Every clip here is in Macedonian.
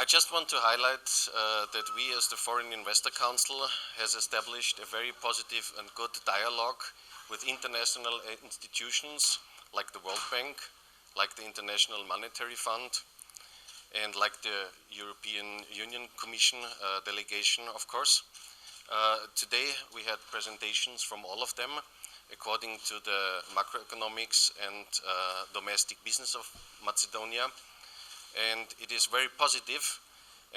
I just want to highlight that we as the Foreign Investor Council has established a very positive and good dialogue with international institutions like the World Bank, like the International Monetary Fund, and like the European Union Commission delegation, of course. Today we had presentations from all of them according to the macroeconomics and domestic business of Macedonia. And it is very positive,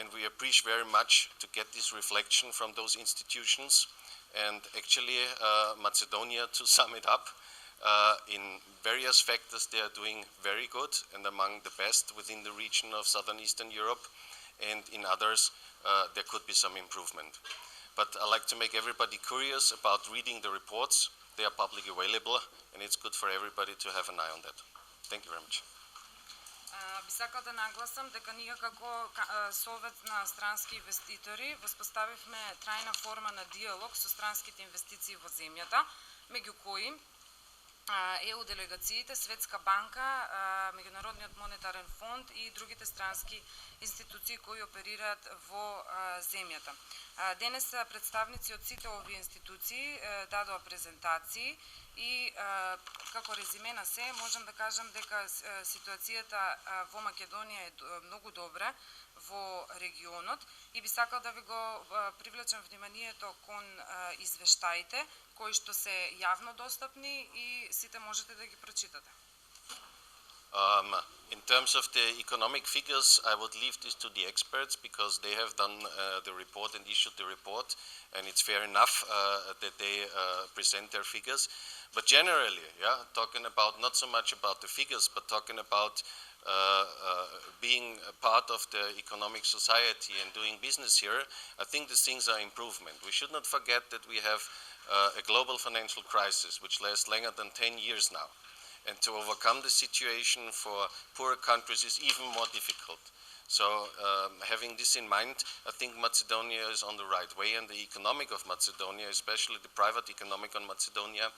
and we appreciate very much to get this reflection from those institutions. And actually, Macedonia, to sum it up, in various factors they are doing very good and among the best within the region of Southern Eastern Europe, and in others there could be some improvement. But I like to make everybody curious about reading the reports. They are publicly available, and it's good for everybody to have an eye on that. Thank you very much. Би сакал да нагласам дека ние како Совет на странски инвеститори воспоставивме трајна форма на диалог со странските инвестиции во земјата, меѓу кои ЕУ делегациите, Светска банка, Меѓународниот монетарен фонд и другите странски институции кои оперираат во земјата. Денес представници од сите овие институции дадоа презентации и како резиме на се можам да кажам дека ситуацијата во Македонија е многу добра во регионот и би сакал да ви го привлечам вниманието кон извештаите кои што се јавно достапни и сите можете да ги прочитате. In terms of the economic figures, I would leave this to the experts because they have done the report and issued the report, and it's fair enough that they present their figures. But generally, talking about not so much about the figures, but talking about being a part of the economic society and doing business here, I think these things are improvement. We should not forget that we have a global financial crisis which lasts longer than 10 years now. And to overcome the situation for poorer countries is even more difficult. So having this in mind, I think Macedonia is on the right way, and the economic of Macedonia, especially the private economic on Macedonia,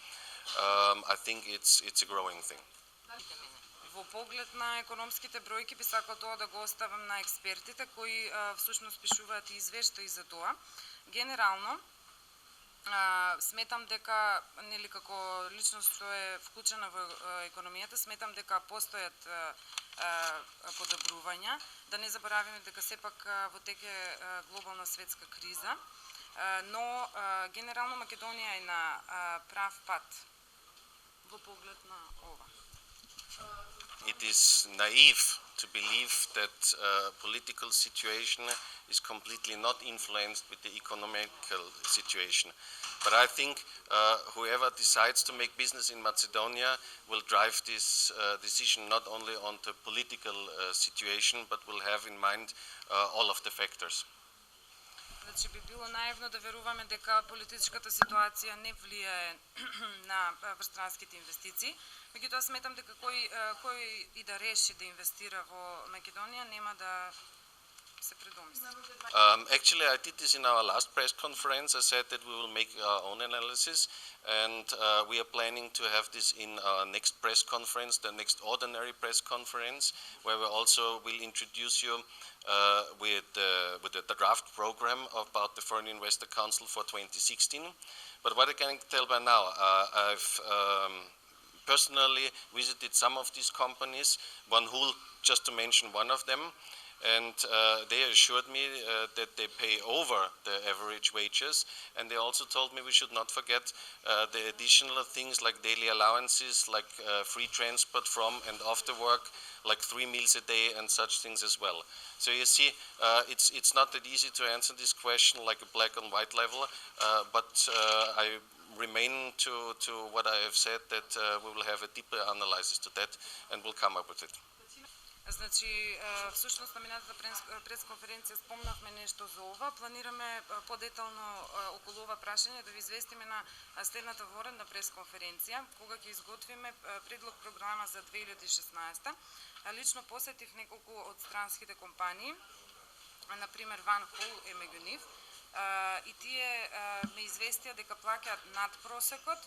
I think it's a growing thing. Во поглед на економските бројки би сакал тоа да го оставам на експертите кои всушност пишуваат и извештаи за тоа. Генерално сметам дека нели како личност што е вклучена во економијата, сметам дека постојат подобрувања. Да не забораваме дека сепак во тек е глобална светска криза, но генерално Македонија е на прав пат во поглед на ова. It is naive to believe that political situation is completely not influenced with the economical situation. But I think whoever decides to make business in Macedonia will drive this decision not only on the political situation, but will have in mind all of the factors. Значи би било наивно да веруваме дека политичката ситуација не влијае на странските инвестиции. Меѓутоа сметам дека кој и да реши да инвестира во Македонија нема да се предомисли. Actually, I did this in our last press conference. I said that we will make our own analysis, and we are planning to have this in our next press conference, the next ordinary press conference, where we also will introduce you with the draft program about the Foreign Investor Council for 2016. But what I can tell by now, I've personally visited some of these companies, One Hool, just to mention one of them, and they assured me that they pay over the average wages, and they also told me we should not forget the additional things like daily allowances, like free transport from and after work, like 3 meals a day and such things as well. So you see, it's not that easy to answer this question like a black and white level, but I remain to what I have said, that we will have a deeper analysis to that and we'll come up with it. Значи, всушност на минатата пресконференција спомнавме нешто за ова. Планираме подетално околу ова прашање да ви известиме на следната воредна пресконференција, кога ќе изготвиме предлог програма за 2016. Лично посетив неколку од странските компании, например One Hool е меѓу нив, и тие ме известија дека плаќаат над просекот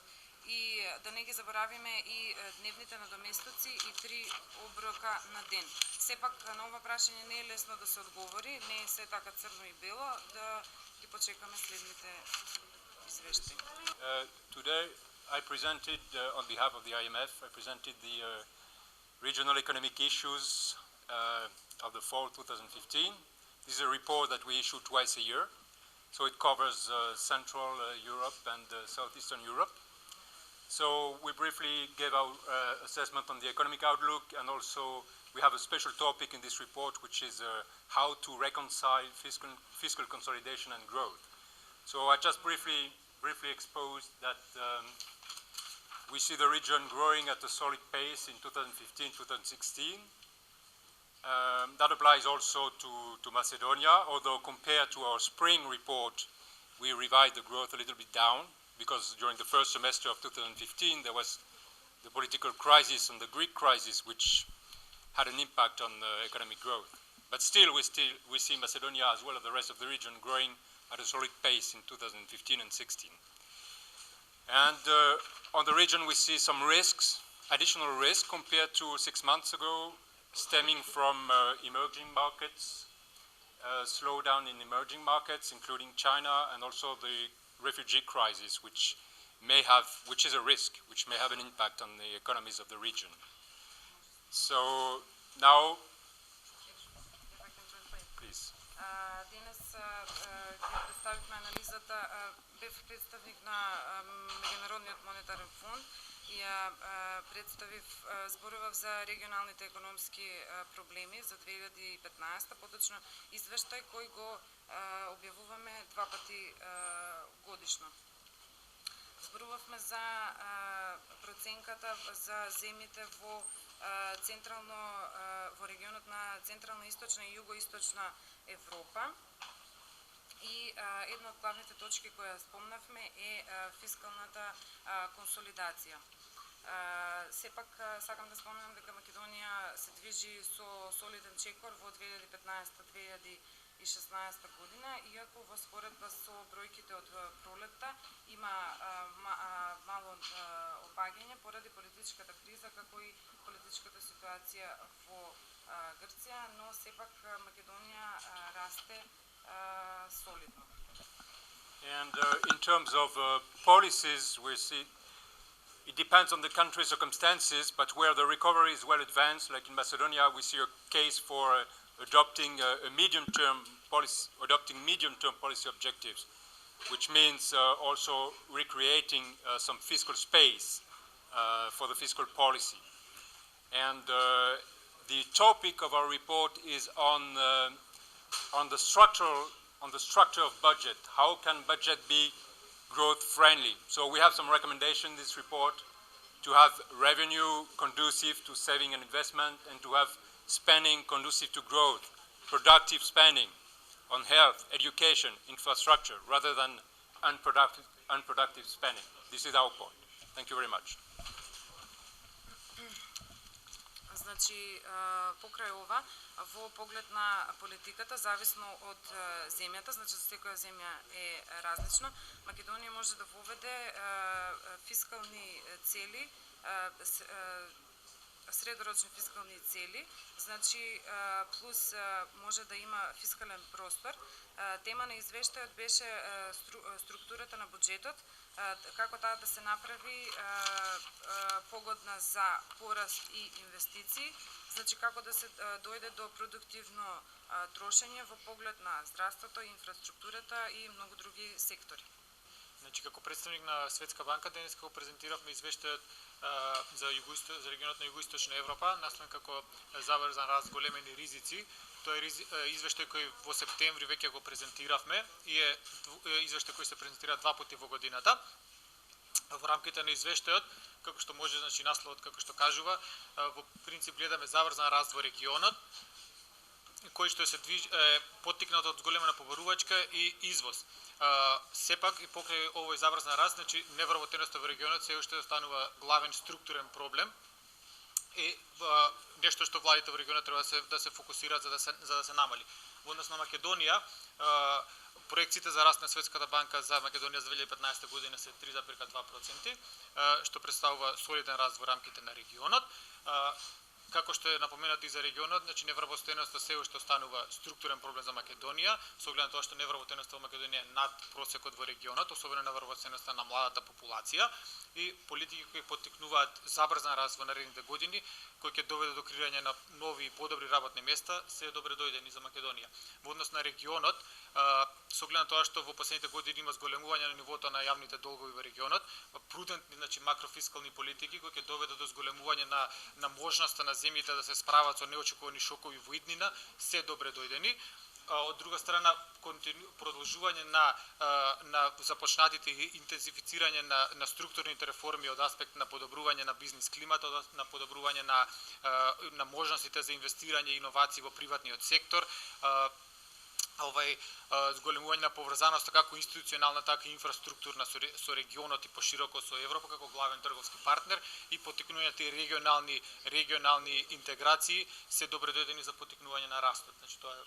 и да не ги заборавиме и дневните надоместоци и 3 оброка на ден. Сепак на ова прашање не е лесно да се одговори, не е се така црно и бело, да ги почекаме следните извештаи. Today I presented on behalf of the IMF, I presented the regional economic issues of the fall 2015. This is a report that we issue twice a year. So it covers Central Europe and Southeastern Europe. So we briefly gave our assessment on the economic outlook, and also we have a special topic in this report, which is how to reconcile fiscal consolidation and growth. So I just briefly exposed that we see the region growing at a solid pace in 2015-2016. That applies also to Macedonia, although compared to our spring report, we revised the growth a little bit down, because during the first semester of 2015 there was the political crisis and the Greek crisis, which had an impact on economic growth. But still we see Macedonia as well as the rest of the region growing at a solid pace in 2015 and 16. And on the region we see some risks, additional risks compared to 6 months ago, stemming from emerging markets, slowdown in emerging markets, including China, and also the refugee crisis, which is a risk, which may have an impact on the economies of the region. So now, please. Денес ги представивме анализата, бев представник на Меѓународниот монетарен фонд и ја представив, зборував за регионалните економски проблеми за 2015, поточно извештај кој го објавуваме 2 пати годишно. Зборувавме за проценката за земјите во во регионот на Централна, Источна и Југоисточна Европа. И една од главните точки кои ја спомнавме е фискалната консолидација. Сепак сакам да споменам дека Македонија се движи со солиден чекор во 2015-2016 година, иако во споредба со бројките од пролетта има мало опаѓање поради политичката криза, како и политичката ситуација во Грција, но сепак Македонија расте solidno. And in terms of policies, we see it depends on the country's circumstances, but where the recovery is well advanced, like in Macedonia, we see a case for adopting medium-term policy objectives, which means also recreating some fiscal space for the fiscal policy. And the topic of our report is on the structure of budget. How can budget be growth friendly? So we have some recommendations in this report to have revenue conducive to saving and investment, and to have spending conducive to growth, productive spending on health, education, infrastructure, rather than unproductive spending. This is our point. Thank you very much. Значи, покрај ова, во поглед на политиката, зависно од земјата, значи за секоја земја е различно, Македонија може да воведе фискални цели, средорочни фискални цели, значи плюс може да има фискален простор. Тема на извештајот беше структурата на буџетот, како таа да се направи погодна за пораст и инвестиции, значи како да се дојде до продуктивно трошење во поглед на здравството, инфраструктурата и многу други сектори. Значи, како представник на Светска банка, денес го презентиравме извештајот за регионот на Југоисточна Европа, наследен како заврзан раст големени ризици. Тоа е извештај кој во септември веќе го презентиравме и е извештај кој се презентира 2 пати во годината. Во рамките на извештајот, како што може, значи насловот како што кажува, во принцип гледаме заврзан раст во регионот, кој што се движи поттикнат од големена побарувачка и извоз. Сепак и покрај овој заврзан раст, значи невработеноста во регионот се уште останува главен структурен проблем е нешто што владите во регионот треба да се фокусираат за да се намали. Во однос на Македонија, проекциите за раст на Светската банка за Македонија за 2015 година се 3,2%, што представува солиден раст во рамките на регионот. Како што е напоменато и за регионот, значи невработеноста се уште останува структурен проблем за Македонија, со оглед на тоа што невработеноста во Македонија е над просекот во регионот, особено невработеноста на младата популација, и политики кои поттикнуваат забрзан раст во наредните години, кои ќе доведат до креирање на нови и подобри работни места, се добре дојдени за Македонија. Во однос на регионот, со оглед на тоа што во последните години има зголемување на нивото на јавните долгови во регионот, прудентни, значи макрофискални политики кои ќе доведат до зголемување на можноста на земјите да се справат со неочекувани шокови во иднина, се добре дојдени. Од друга страна, продолжување на започнатите и интензифицирање на структурните реформи од аспект на подобрување на бизнис климата, на подобрување на можностите за инвестирање и иновации во приватниот сектор, зголемување на поврзаноста како институционална, така и инфраструктурна со регионот и пошироко со Европа како главен трговски партнер и поттикнување на регионални интеграции се добре дојдени за поттикнување на растот. Значи тоа е